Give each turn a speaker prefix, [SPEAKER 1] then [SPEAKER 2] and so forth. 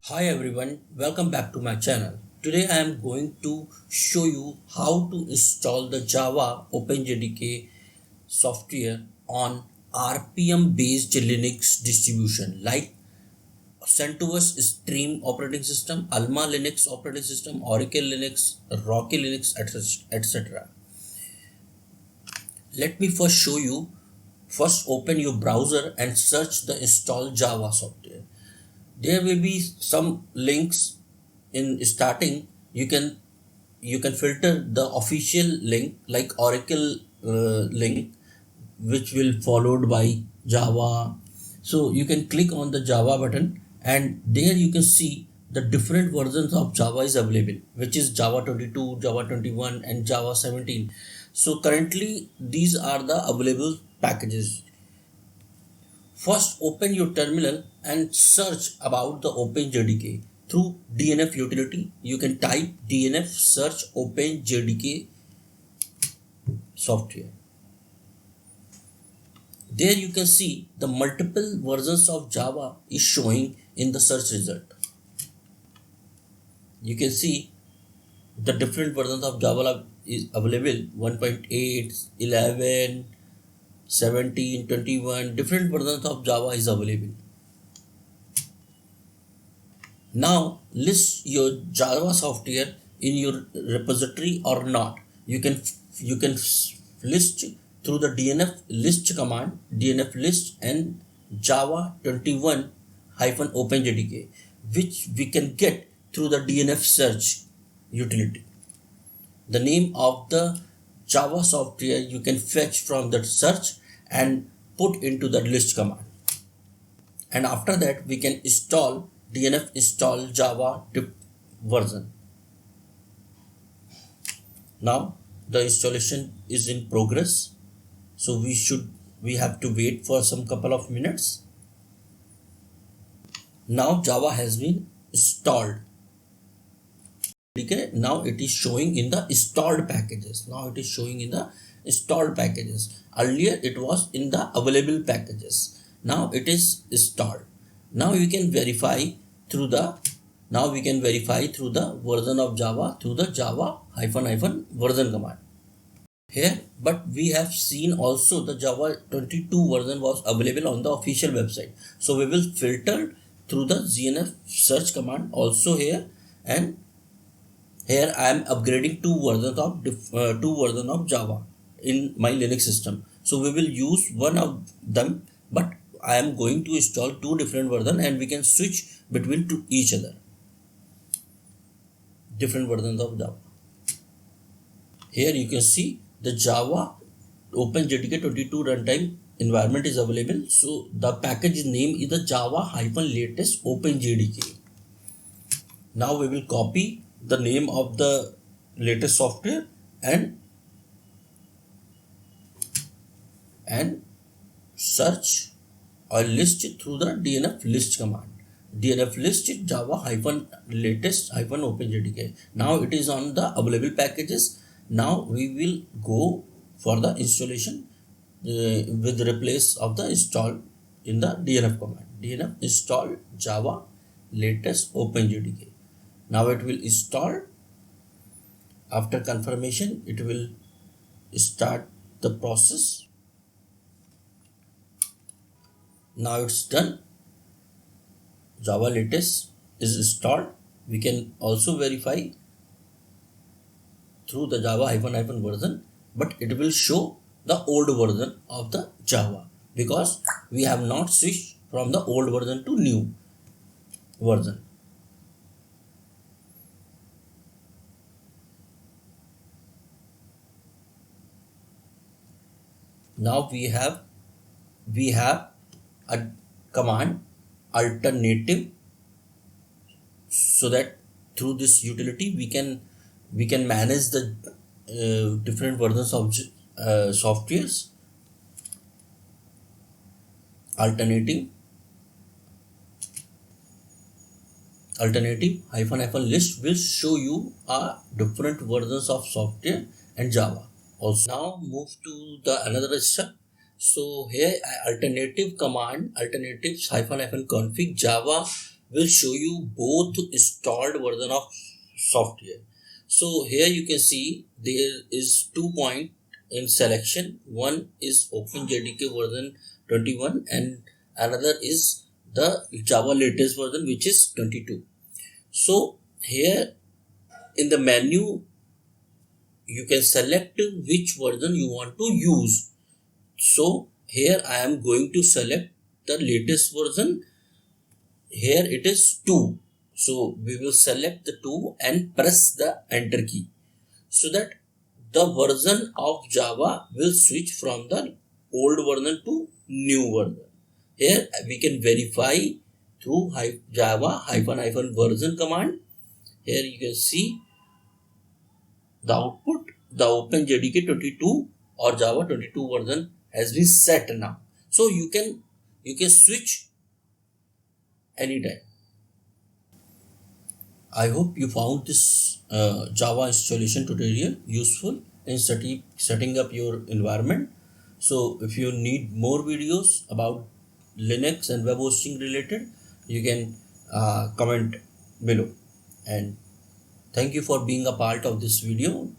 [SPEAKER 1] Hi everyone, welcome back to my channel. Today I am going to show you how to install the Java OpenJDK software on RPM based Linux distribution like CentOS Stream operating system, Alma Linux operating system, Oracle Linux, Rocky Linux, etc. Let me first show you. First open your browser and search the install Java software. There will be some links in starting. You can filter the official link like Oracle link, which will followed by Java. So you can click on the Java button and there you can see the different versions of Java is available, which is Java 22, Java 21 and Java 17. So currently these are the available packages. First, open your terminal and search about the OpenJDK through DNF utility. You can type DNF search OpenJDK software. There you can see the multiple versions of Java is showing in the search result. You can see the different versions of Java is available: 1.8, 11, 17, 21. Different versions of Java is available. Now list your Java software in your repository or not. You can list through the DNF list command, DNF list and Java 21 OpenJDK, which we can get through the DNF search utility. The name of the Java software you can fetch from that search and put into the list command. And after that we can install DNF install Java version. Now the installation is in progress, so we have to wait for some couple of minutes. Now Java has been installed. Okay, now it is showing in the installed packages. Earlier it was in the available packages. Now it is installed. Now we can verify through the version of Java through the Java -version command. Here, but we have seen also the Java 22 version was available on the official website. So we will filter through the DNF search command also here, and here I am upgrading two versions of Java in my Linux system. So we will use one of them, but I am going to install two different versions and we can switch between each other. Different versions of Java. Here you can see the Java OpenJDK 22 runtime environment is available. So the package name is the Java-latest OpenJDK. Now we will copy the name of the latest software and search or list through the DNF list command. DNF list Java-latest OpenJDK. Now it is on the available packages. Now we will go for the installation with replace of the install in the DNF command. DNF install Java latest OpenJDK. Now it will install. After confirmation, it will start the process. Now it's done. Java latest is installed. We can also verify through the Java -version, but it will show the old version of the Java because we have not switched from the old version to new version. Now we have a command alternative, so that through this utility we can manage the different versions of softwares. Alternative -list will show you different versions of software and Java. Also, now move to the another step. So here alternative command, alternatives -config Java will show you both installed version of software. So here you can see there is 2 point in selection. One is OpenJDK version 21 and another is the Java latest version, which is 22. So here in the menu you can select which version you want to use. So here I am going to select the latest version. Here it is 2. So we will select the 2 and press the enter key, so that the version of Java will switch from the old version to new version. Here we can verify through Java -version command. Here you can see the output, the OpenJDK 22 or Java 22 version has been set now. So you can switch anytime. I hope you found this Java installation tutorial useful in setting up your environment. So if you need more videos about Linux and web hosting related, you can comment below. And thank you for being a part of this video.